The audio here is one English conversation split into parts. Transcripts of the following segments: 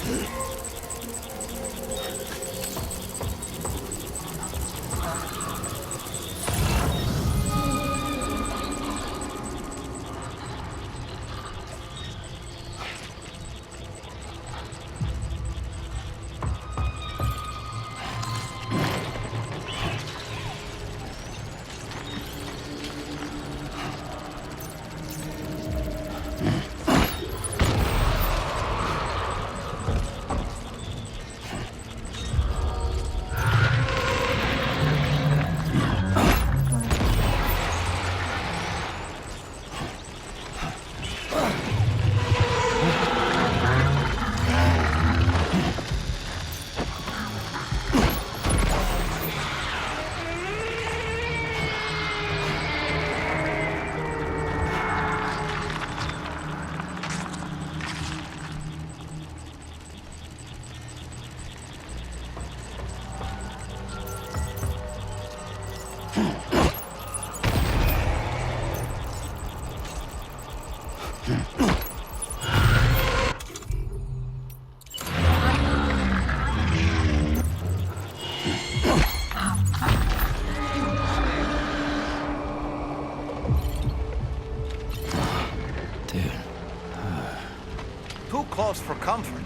Too close for comfort.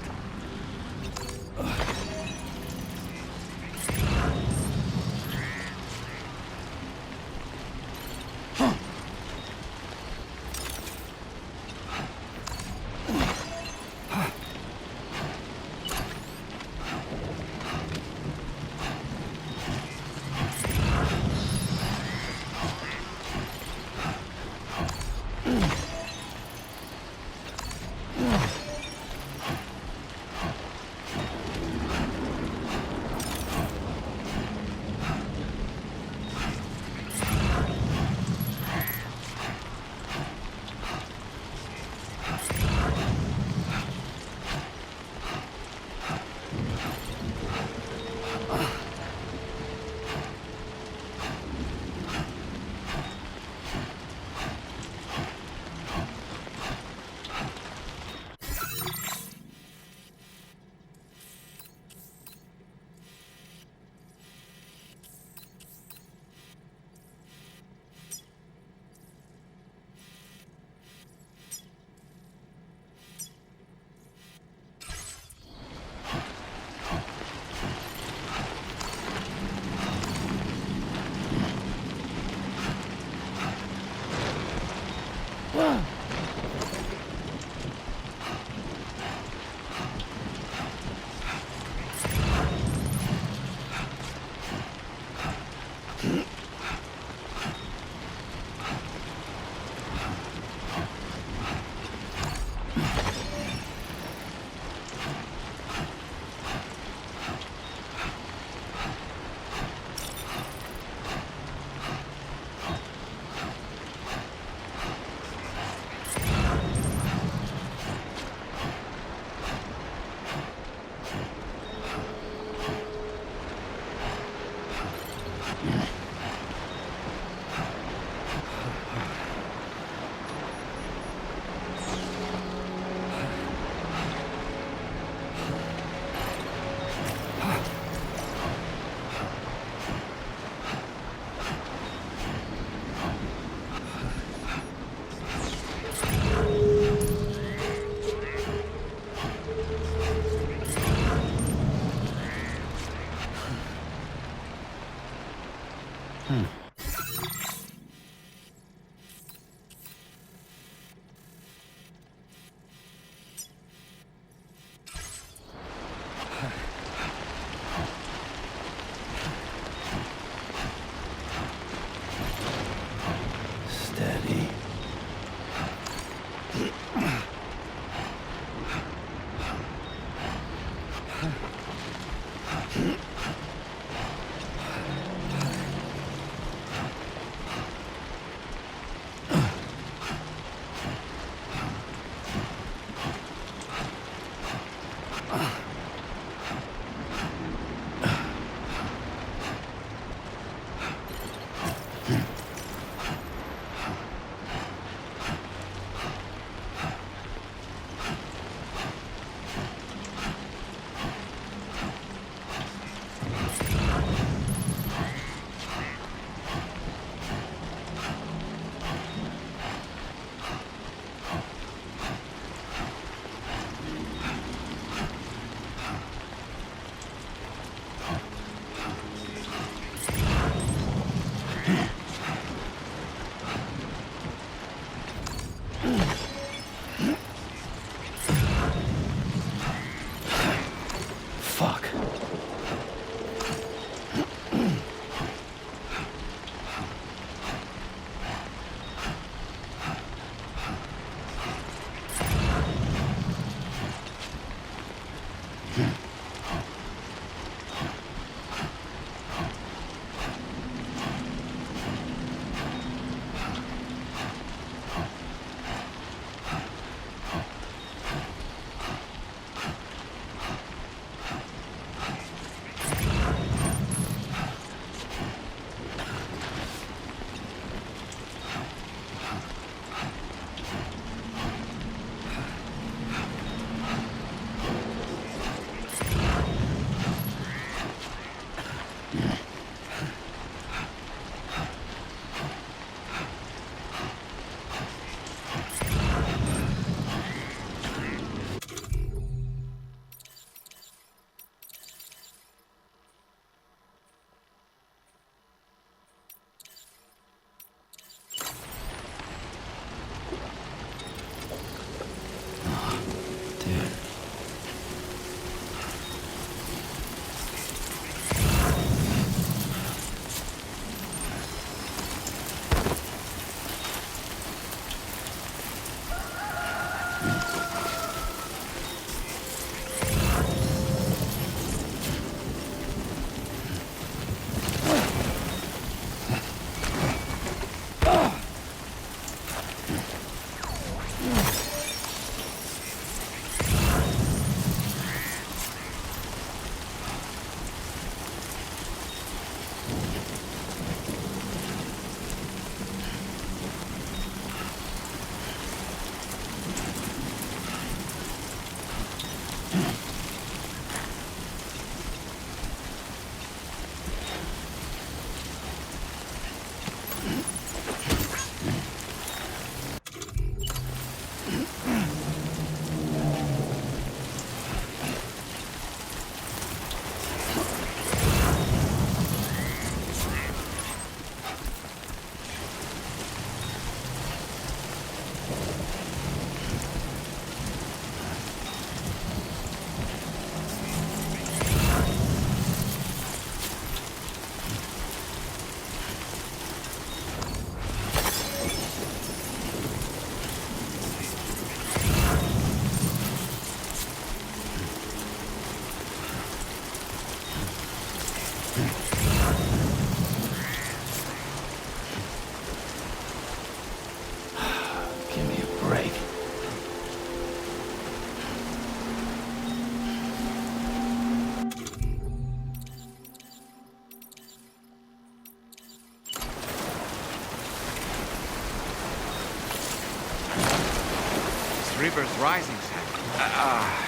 river's rising, Sam.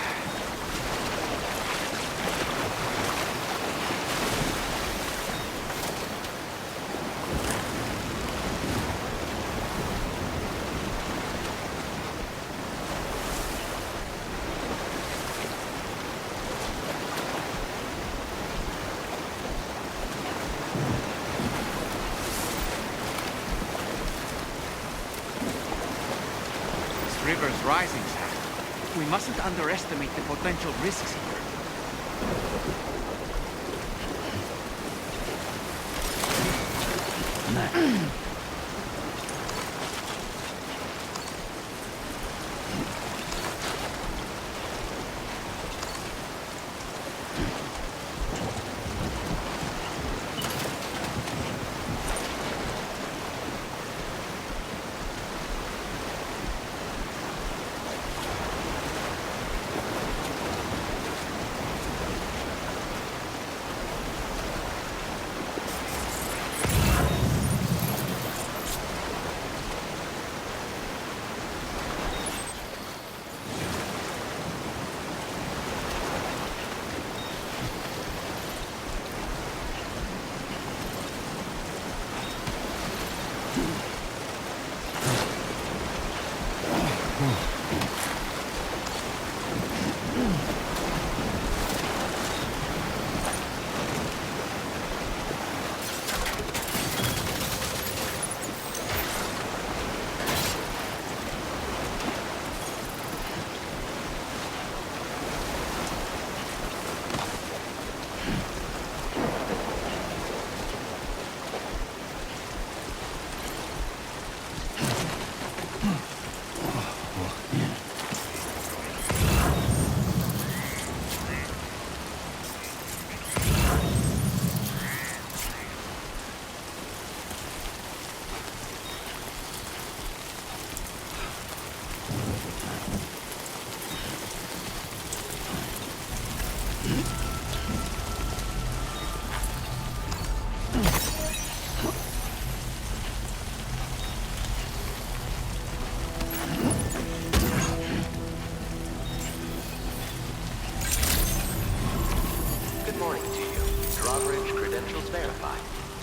River's rising, Sam. We mustn't underestimate the potential risks here.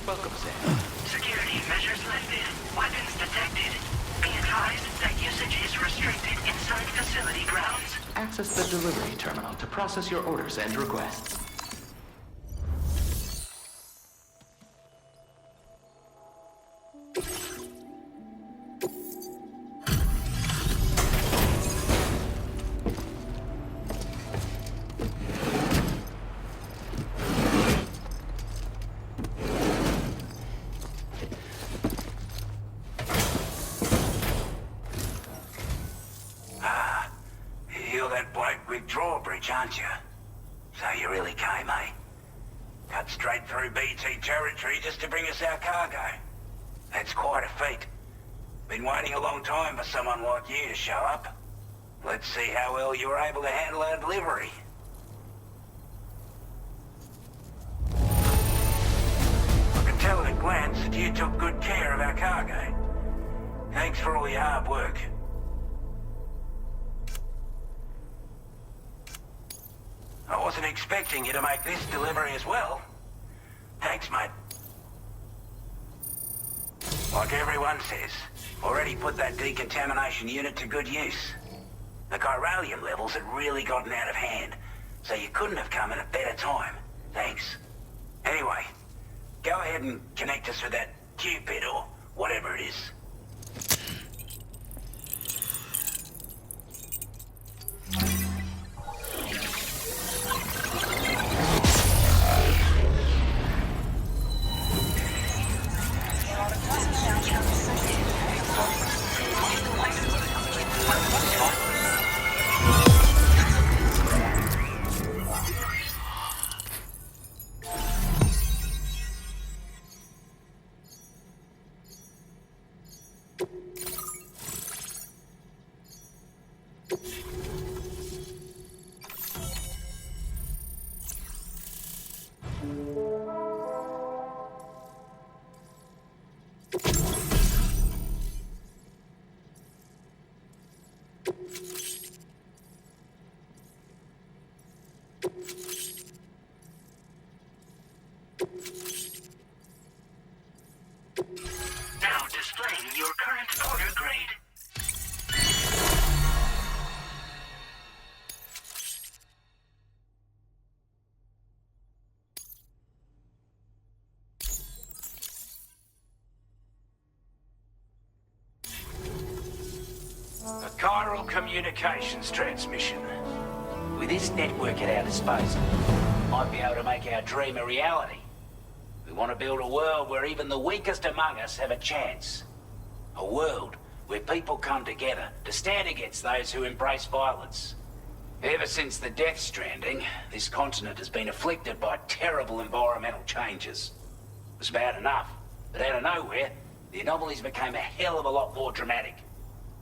Welcome, Sam. Security measures lifted. Weapons detected. Be advised that usage is restricted inside facility grounds. Access the delivery terminal to process your orders and requests. You're that bloke with drawbridge, aren't you? So you really came, eh? Cut straight through BT territory just to bring us our cargo. That's quite a feat. Been waiting a long time for someone like you to show up. Let's see how well you were able to handle our delivery. I can tell at a glance that you took good care of our cargo. Thanks for all your hard work. I wasn't expecting you to make this delivery as well. Thanks, mate. Like everyone says, already put that decontamination unit to good use. The chiralium levels had really gotten out of hand, so you couldn't have come at a better time. Thanks. Anyway, go ahead and connect us with that Cupid or whatever it is. chiral communications transmission. With this network at our disposal, we might be able to make our dream a reality. We want to build a world where even the weakest among us have a chance. A world where people come together to stand against those who embrace violence. Ever since the death stranding, this continent has been afflicted by terrible environmental changes. It was bad enough, but out of nowhere, the anomalies became a hell of a lot more dramatic.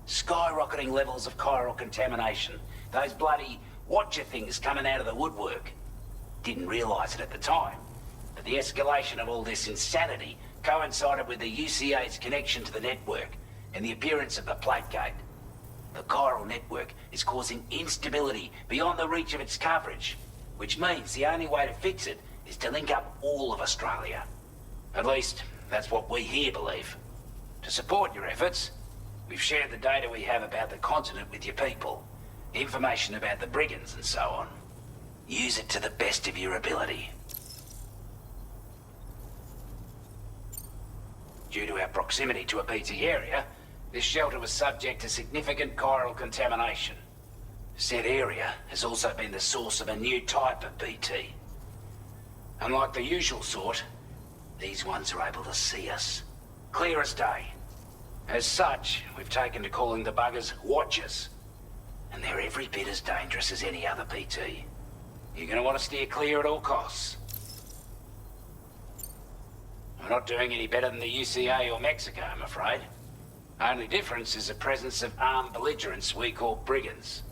Skyrocketing levels of chiral contamination. Those bloody watcher things coming out of the woodwork. Didn't realize it at the time, but the escalation of all this insanity coincided with the UCA's connection to the network and the appearance of the plate gate. The chiral network is causing instability beyond the reach of its coverage, which means the only way to fix it is to link up all of Australia. At least, that's what we here believe. To support your efforts, we've shared the data we have about the continent with your people, information about the brigands and so on. Use it to the best of your ability. Due to our proximity to a BT area, this shelter was subject to significant chiral contamination. Said area has also been the source of a new type of BT. Unlike the usual sort, these ones are able to see us. Clear as day. As such, we've taken to calling the buggers Watchers. And they're every bit as dangerous as any other BT. You're gonna want to steer clear at all costs. We're not doing any better than the UCA or Mexico, I'm afraid. Only difference is the presence of armed belligerents we call brigands,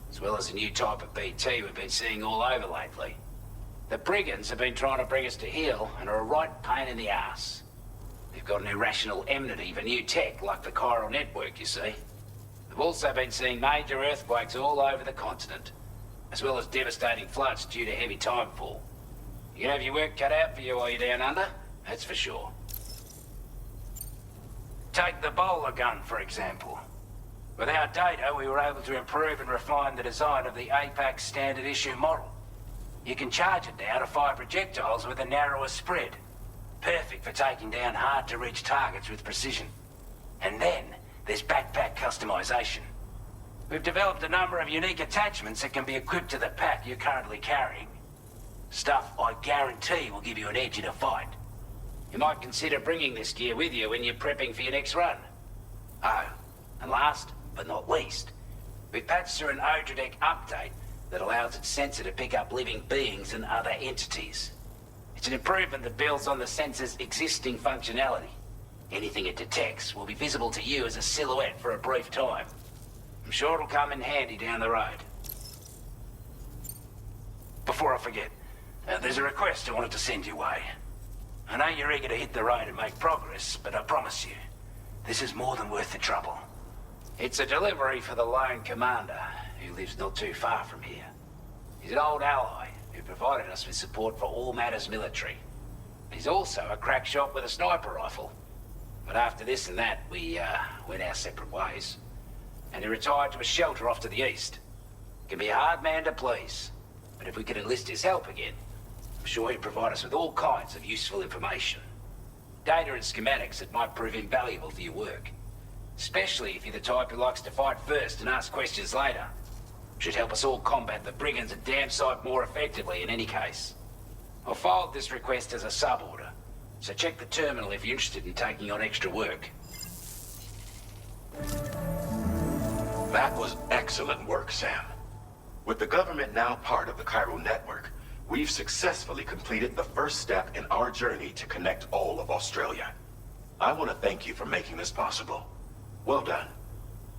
as well as a new type of BT we've been seeing all over lately. The brigands have been trying to bring us to heel and are a right pain in the ass. They've got an irrational enmity for new tech like the chiral network, you see. We've also been seeing major earthquakes all over the continent, as well as devastating floods due to heavy timefall. You can have your work cut out for you while you're down under, that's for sure. Take the bowler gun, for example. With our data, we were able to improve and refine the design of the APAC standard issue model. You can charge it now to fire projectiles with a narrower spread. Perfect for taking down hard-to-reach targets with precision. And then, there's backpack customization. We've developed a number of unique attachments that can be equipped to the pack you're currently carrying. Stuff I guarantee will give you an edge in a fight. You might consider bringing this gear with you when you're prepping for your next run. Oh, and last but not least, we've patched through an Odradek update that allows its sensor to pick up living beings and other entities. It's an improvement that builds on the sensor's existing functionality. Anything it detects will be visible to you as a silhouette for a brief time. I'm sure it'll come in handy down the road. Before I forget, there's a request I wanted to send your way. I know you're eager to hit the road and make progress, but I promise you, this is more than worth the trouble. It's a delivery for the lone commander, who lives not too far from here. He's an old ally who provided us with support for all matters military. He's also a crack shot with a sniper rifle. But after this and that, we went our separate ways. And he retired to a shelter off to the east. Can be a hard man to please, but if we could enlist his help again, I'm sure he'd provide us with all kinds of useful information. Data and schematics that might prove invaluable for your work. Especially if you're the type who likes to fight first and ask questions later. Should help us all combat the brigands a damn sight more effectively in any case. I've filed this request as a sub-order, so check the terminal if you're interested in taking on extra work. That was excellent work, Sam. With the government now part of the chiral network, we've successfully completed the first step in our journey to connect all of Australia. I want to thank you for making this possible. Well done.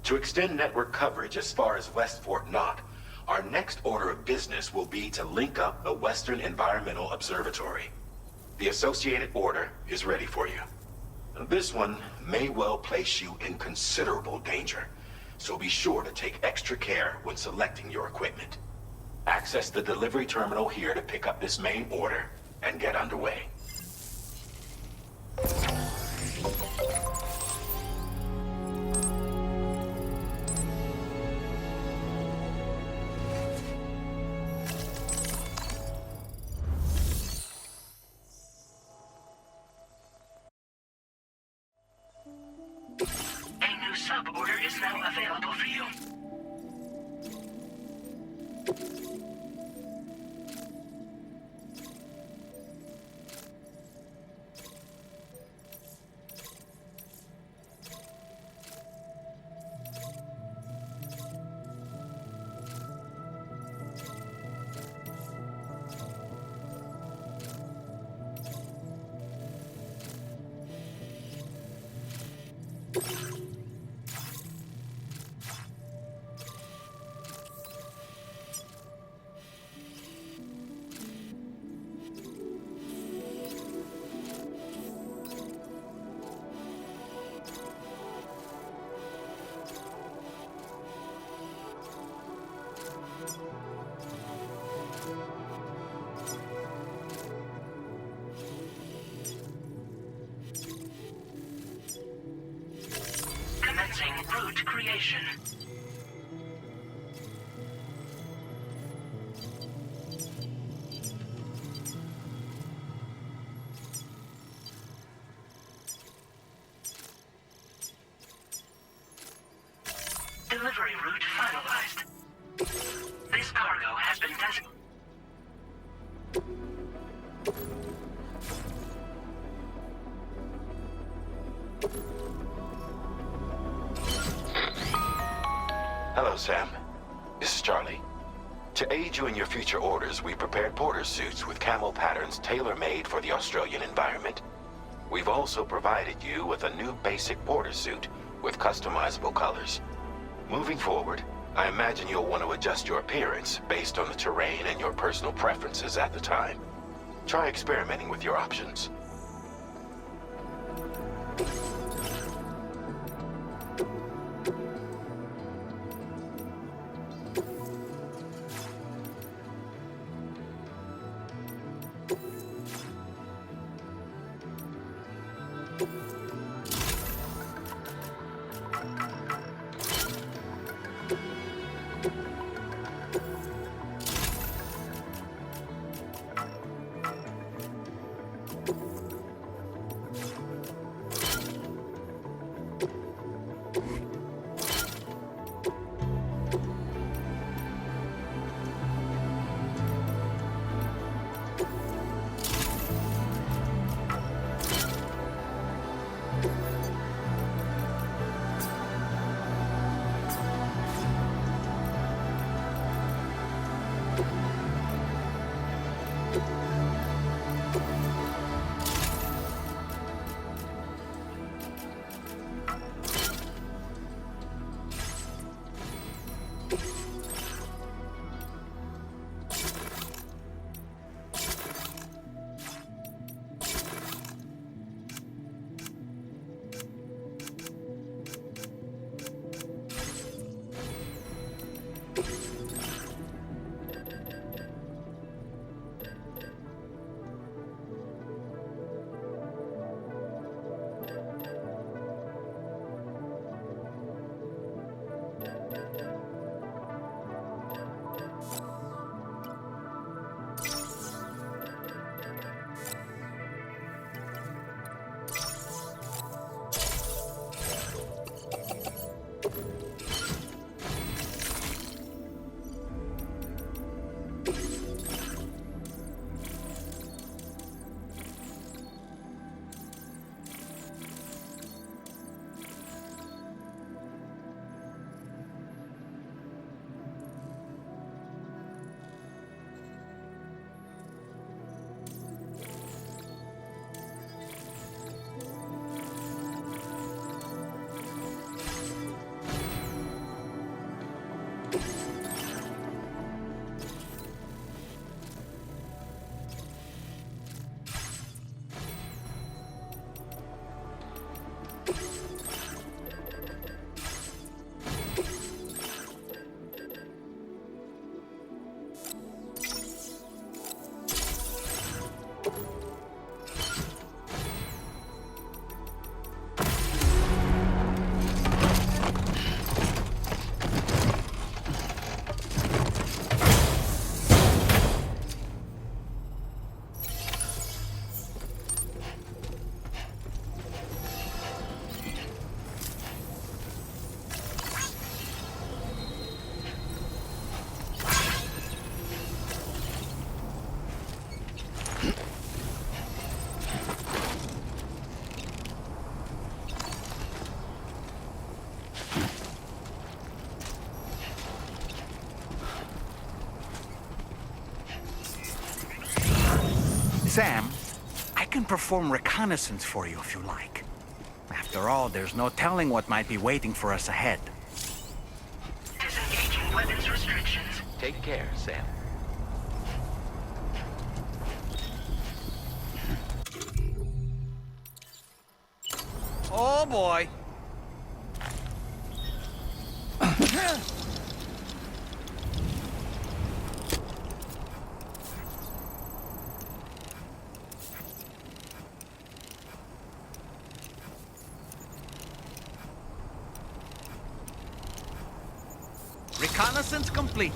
To extend network coverage as far as West Fort Knott, our next order of business will be to link up the Western Environmental Observatory. The associated order is ready for you. This one may well place you in considerable danger, so be sure to take extra care when selecting your equipment. Access the delivery terminal here to pick up this main order and get underway. A new sub-order is now available for you. Commencing route creation. Delivery route finalized. This cargo has been designated. Hello, Sam. This is Charlie. To aid you in your future orders, we prepared porter suits with camo patterns tailor-made for the Australian environment. We've also provided you with a new basic porter suit with customizable colors. Moving forward, I imagine you'll want to adjust your appearance based on the terrain and your personal preferences at the time. Try experimenting with your options. You Sam, I can perform reconnaissance for you if you like. After all, there's no telling what might be waiting for us ahead. Disengaging weapons restrictions. Take care, Sam. Oh boy. Reconnaissance complete.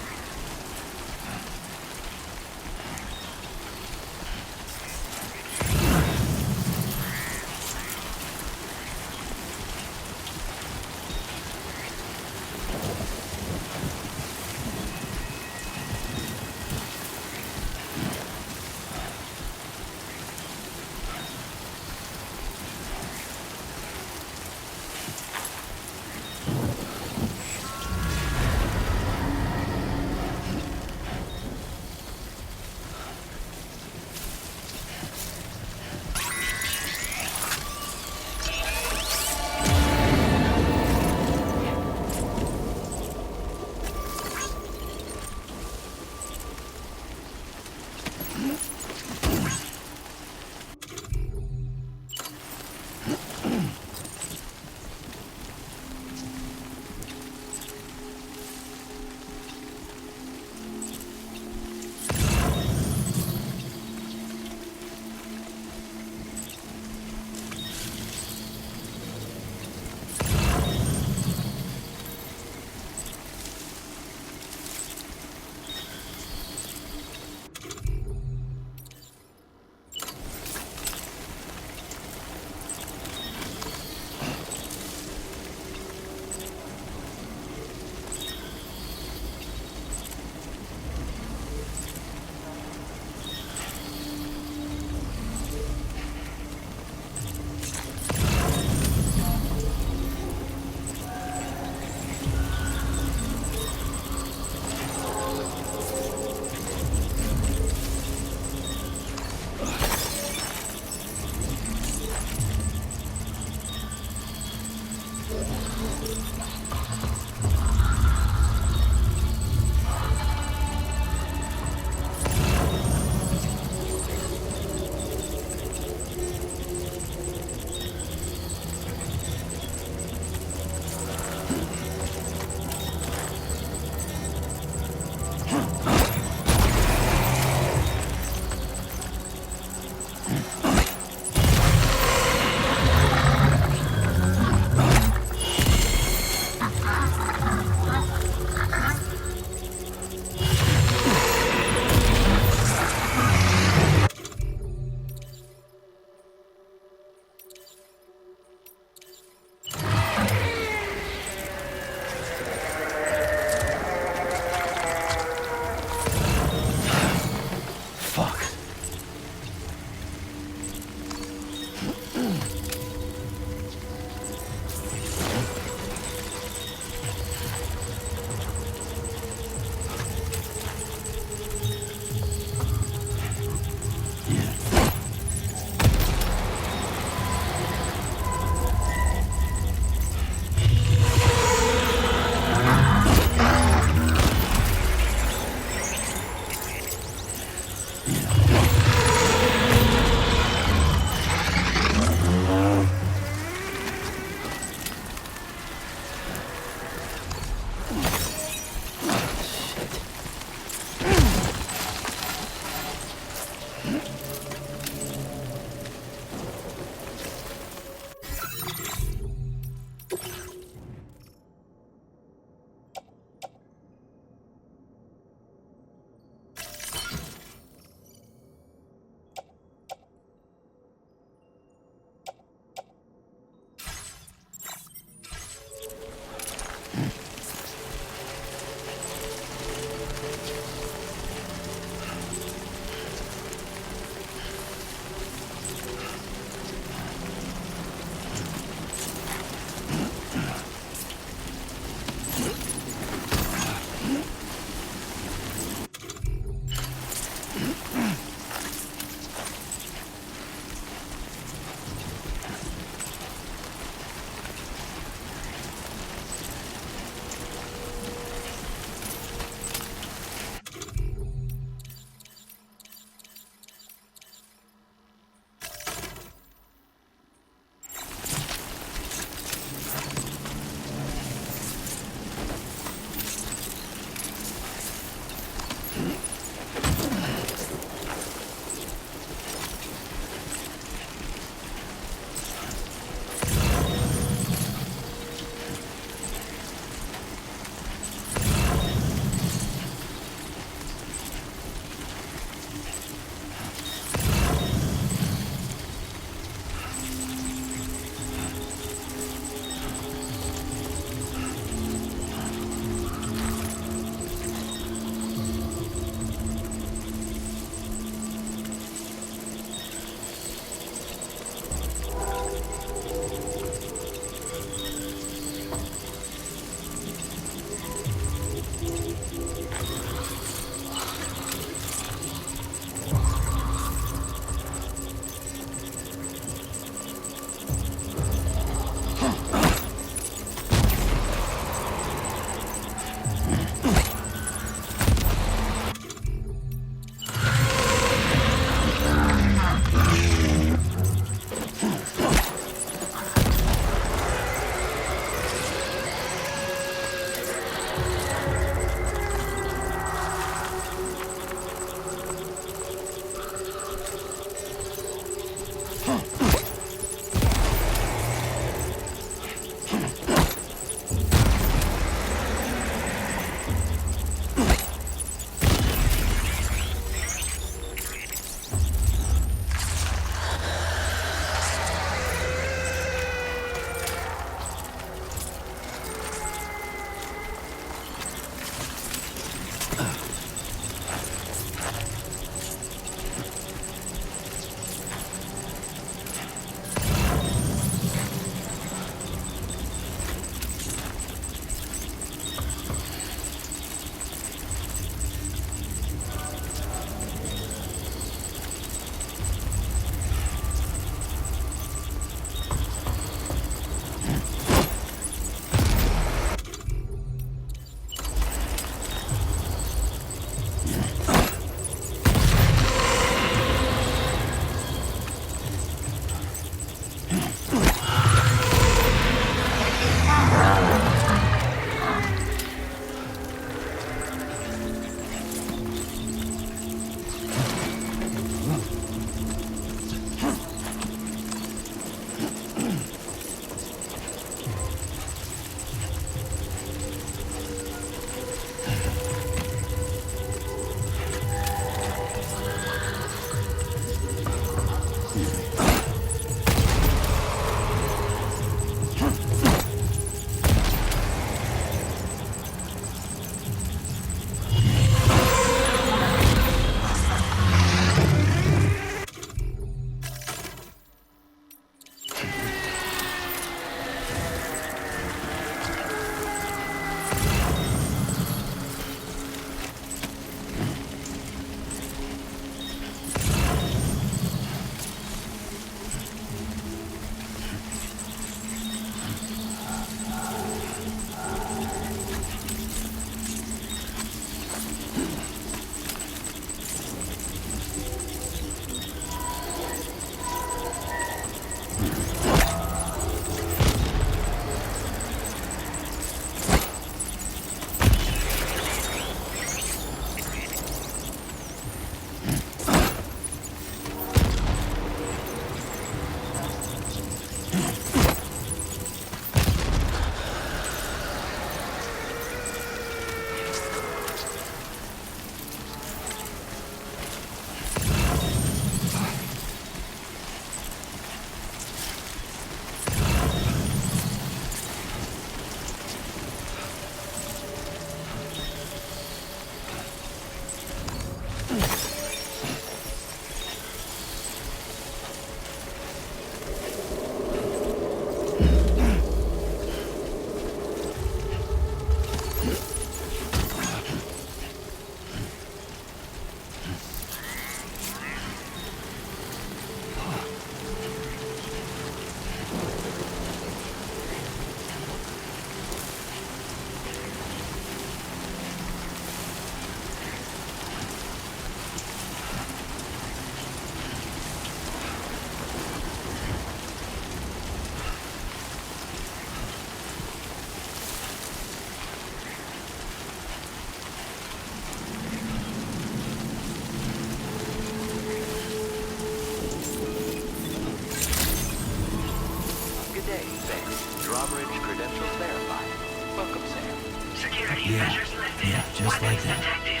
Measures lifted. Yeah, just like Weapons that. detected.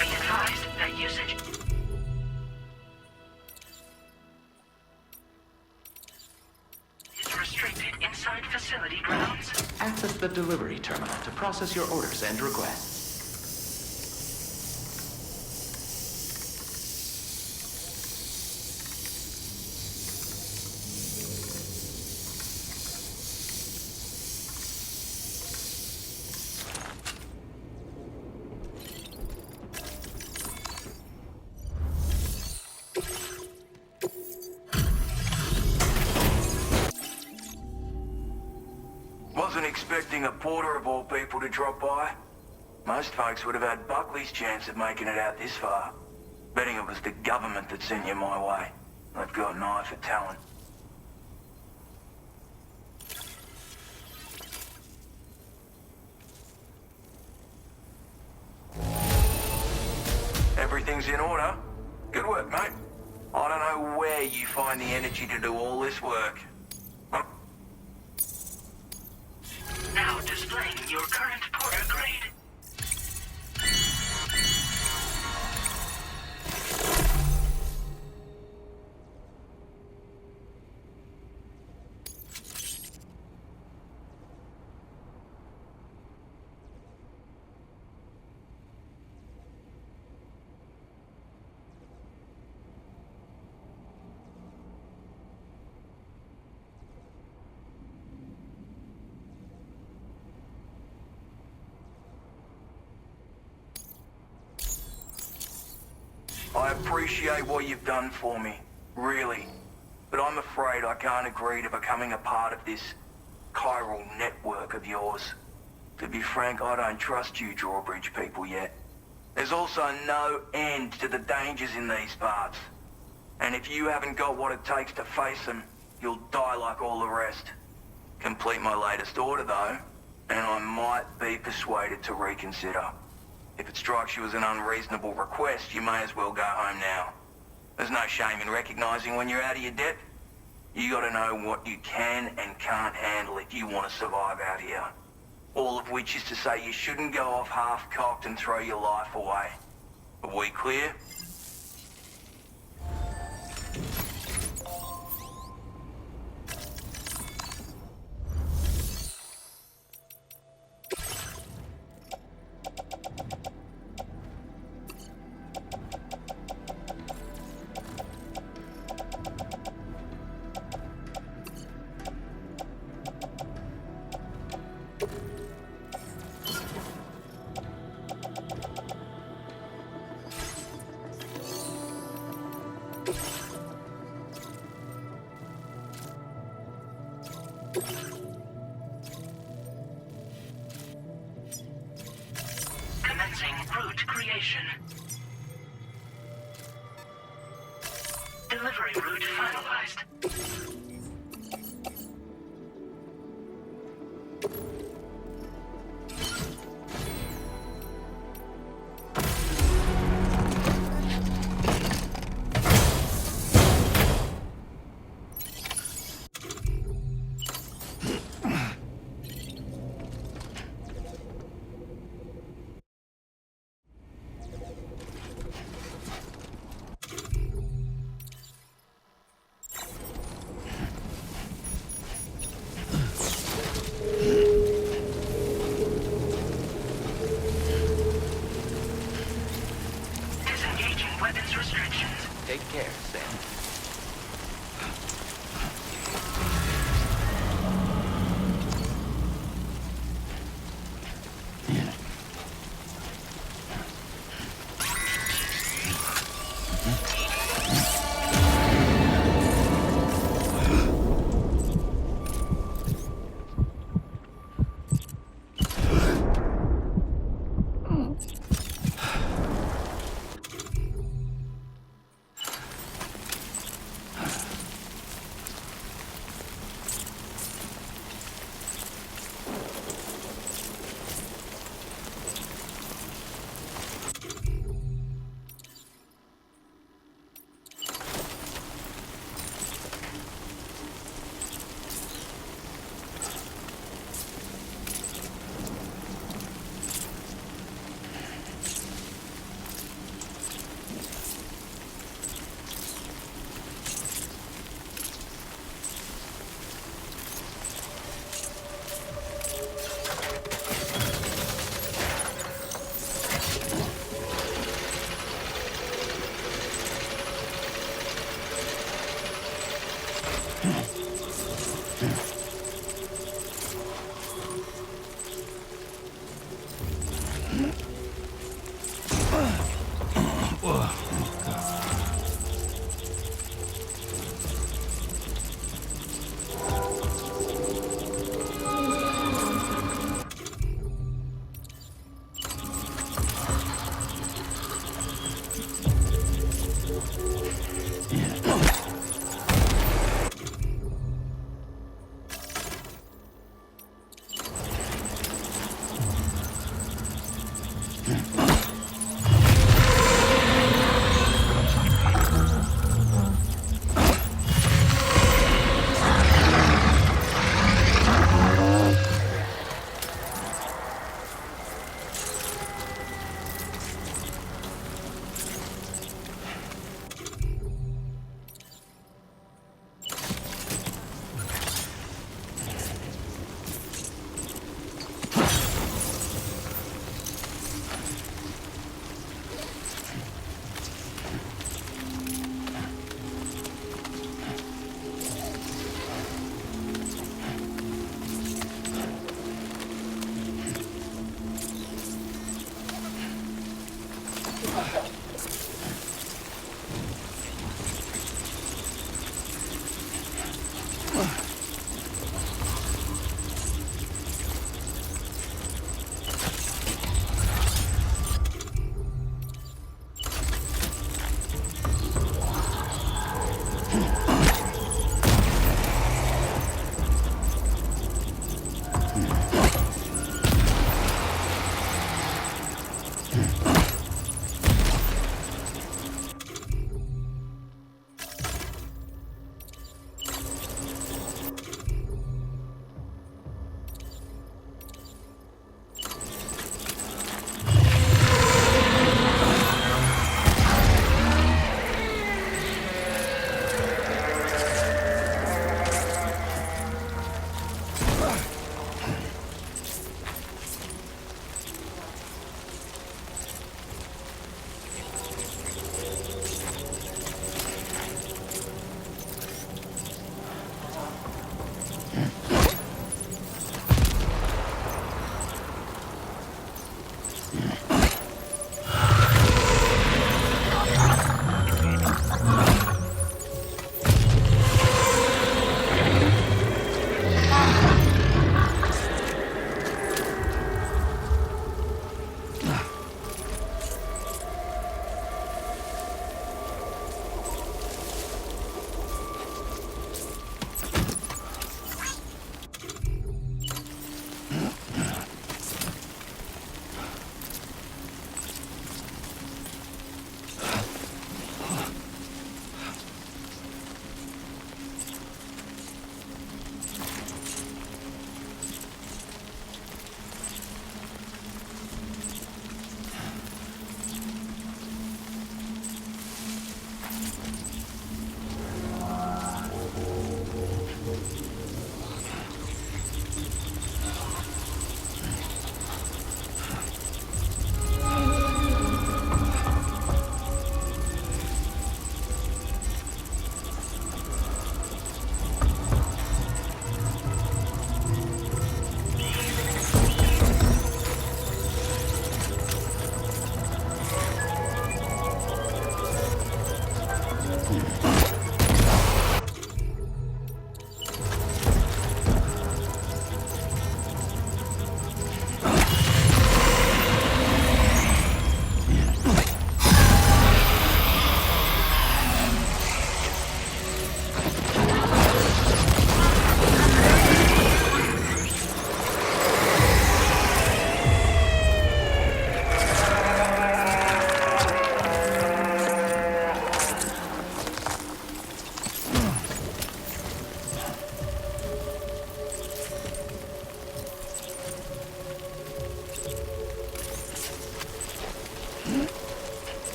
Be advised that usage is restricted inside facility grounds. Access the delivery terminal to process your orders and requests. Wasn't expecting a porter of all people to drop by. Most folks would have had Buckley's chance of making it out this far. Betting it was the government that sent you my way. They've got an eye for talent. Everything's in order. Good work, mate. I don't know where you find the energy to do all this work. Now displaying your current porter grade. I appreciate what you've done for me, really. But I'm afraid I can't agree to becoming a part of this chiral network of yours. To be frank, I don't trust you drawbridge people yet. There's also no end to the dangers in these parts. And if you haven't got what it takes to face them, you'll die like all the rest. Complete my latest order though, and I might be persuaded to reconsider. If it strikes you as an unreasonable request, you may as well go home now. There's no shame in recognizing when you're out of your depth. You gotta know what you can and can't handle if you want to survive out here. All of which is to say you shouldn't go off half-cocked and throw your life away. Are we clear? Commencing route creation. Delivery route finalized. Disengaging weapons restrictions. Take care, Sam.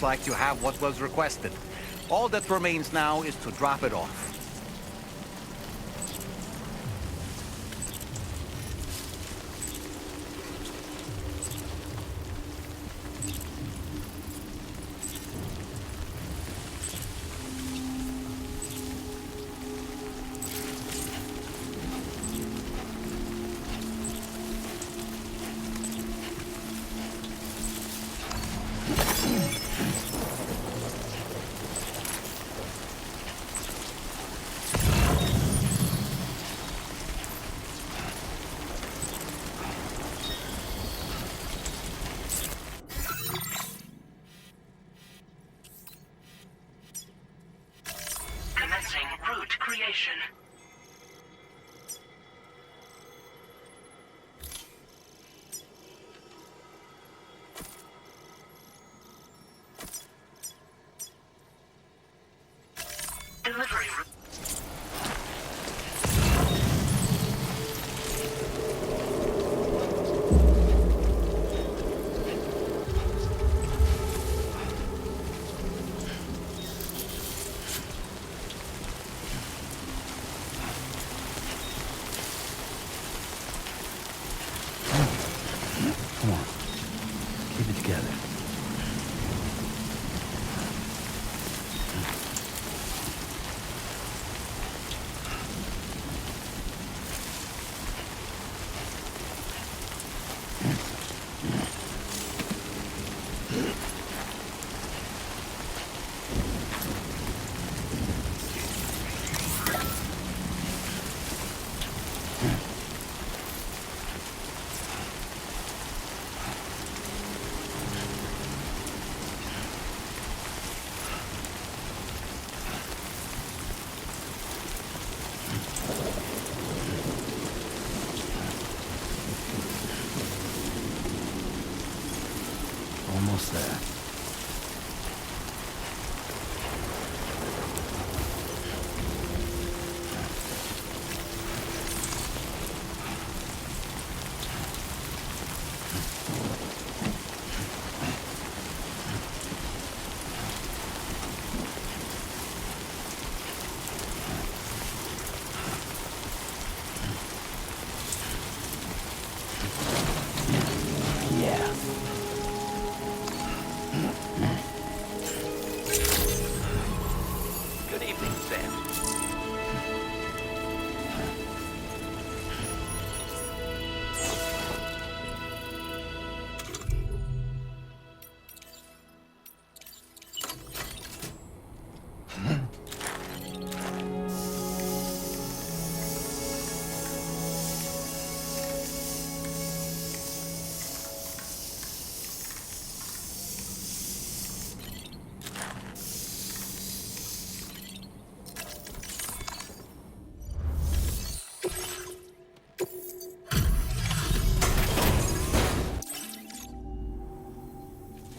Looks like you have what was requested. All that remains now is to drop it off. Commencing route creation. Delivery route. Come on. Keep it together. Almost there. Yeah. Good evening, Sam.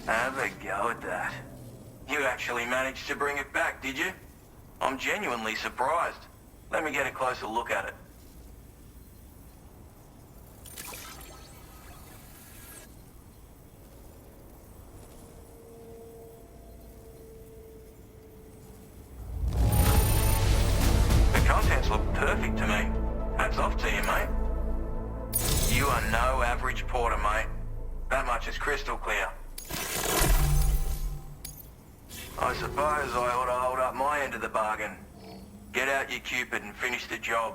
Have a go at that. You actually managed to bring it back, did you? I'm genuinely surprised. Let me get a closer look at it. The contents look perfect to me. Hats off to you, mate. You are no average porter, mate. That much is crystal clear. I suppose I ought to hold up my end of the bargain. Get out your Cupid and finish the job.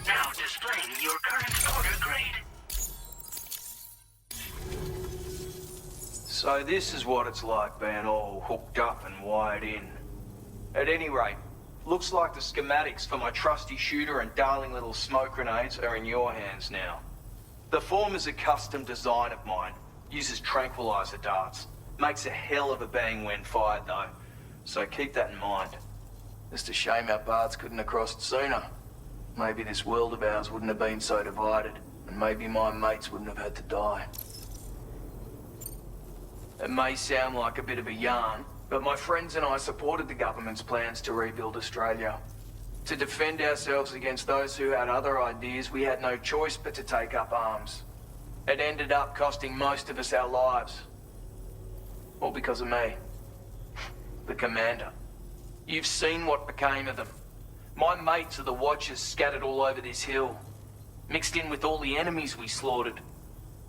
Now displaying your current order grade. So this is what it's like being all hooked up and wired in. At any rate, looks like the schematics for my trusty shooter and darling little smoke grenades are in your hands now. The form is a custom design of mine. Uses tranquilizer darts. Makes a hell of a bang when fired though. So keep that in mind. Just a shame our paths couldn't have crossed sooner. Maybe this world of ours wouldn't have been so divided, and maybe my mates wouldn't have had to die. It may sound like a bit of a yarn, but my friends and I supported the government's plans to rebuild Australia. To defend ourselves against those who had other ideas, we had no choice but to take up arms. It ended up costing most of us our lives. All because of me. The commander. You've seen what became of them. My mates are the Watchers scattered all over this hill. Mixed in with all the enemies we slaughtered.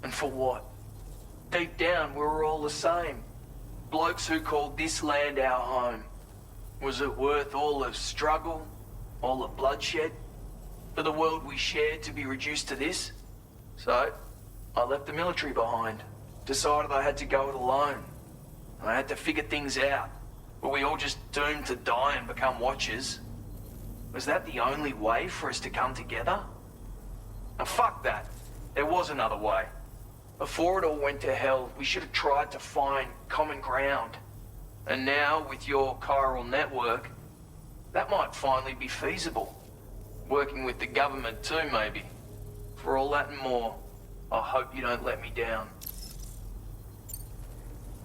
And for what? Deep down, we were all the same. Blokes who called this land our home. Was it worth all the struggle? All the bloodshed? For the world we shared to be reduced to this? So, I left the military behind. Decided I had to go it alone. I had to figure things out. Were we all just doomed to die and become Watchers? Was that the only way for us to come together? Now fuck that. There was another way. Before it all went to hell, we should have tried to find common ground. And now, with your chiral network, that might finally be feasible. Working with the government too, maybe. For all that and more, I hope you don't let me down.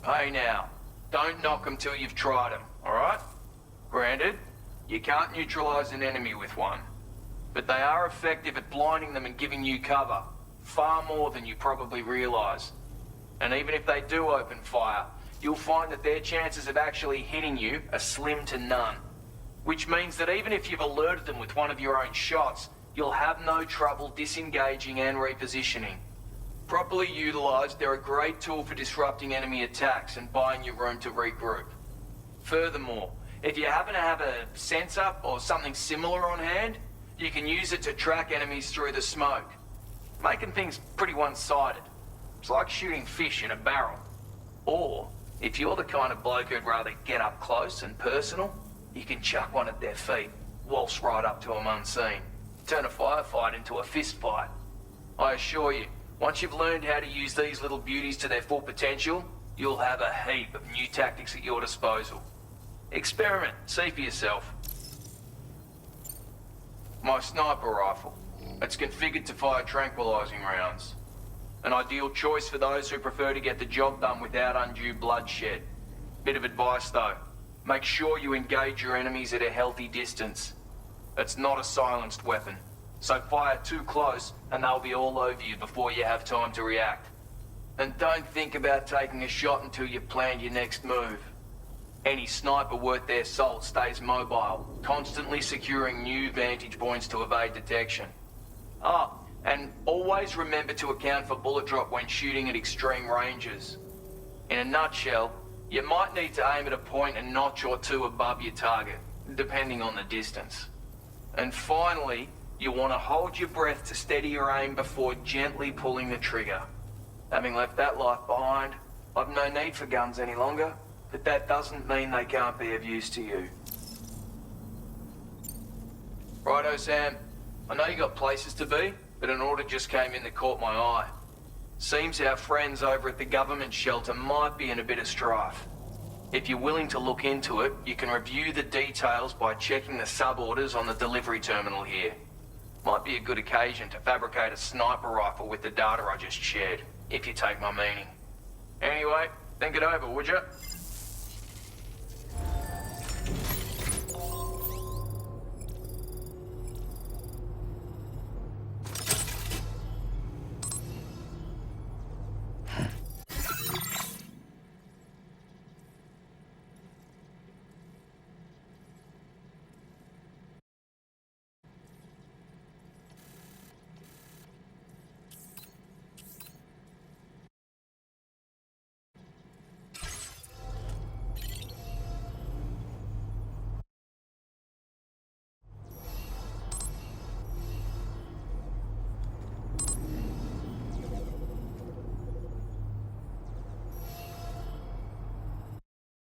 Hey now, don't knock them till you've tried them, alright? Granted, you can't neutralize an enemy with one, but they are effective at blinding them and giving you cover, far more than you probably realize. And even if they do open fire, you'll find that their chances of actually hitting you are slim to none. Which means that even if you've alerted them with one of your own shots, you'll have no trouble disengaging and repositioning. Properly utilized, they're a great tool for disrupting enemy attacks and buying you room to regroup. Furthermore, if you happen to have a sensor or something similar on hand, you can use it to track enemies through the smoke, making things pretty one-sided. It's like shooting fish in a barrel. Or, if you're the kind of bloke who'd rather get up close and personal, you can chuck one at their feet, waltz right up to them unseen, turn a firefight into a fist fight. I assure you, once you've learned how to use these little beauties to their full potential, you'll have a heap of new tactics at your disposal. Experiment, see for yourself. My sniper rifle. It's configured to fire tranquilizing rounds. An ideal choice for those who prefer to get the job done without undue bloodshed. Bit of advice though, make sure you engage your enemies at a healthy distance. It's not a silenced weapon, so fire too close and they'll be all over you before you have time to react. And don't think about taking a shot until you've planned your next move. Any sniper worth their salt stays mobile, constantly securing new vantage points to evade detection. And always remember to account for bullet drop when shooting at extreme ranges. In a nutshell, you might need to aim at a point a notch or two above your target, depending on the distance. And finally, you want to hold your breath to steady your aim before gently pulling the trigger. Having left that life behind, I've no need for guns any longer, but that doesn't mean they can't be of use to you. Righto, Sam. I know you got places to be, but an order just came in that caught my eye. Seems our friends over at the government shelter might be in a bit of strife. If you're willing to look into it, you can review the details by checking the sub-orders on the delivery terminal here. Might be a good occasion to fabricate a sniper rifle with the data I just shared, if you take my meaning. Anyway, think it over, would you?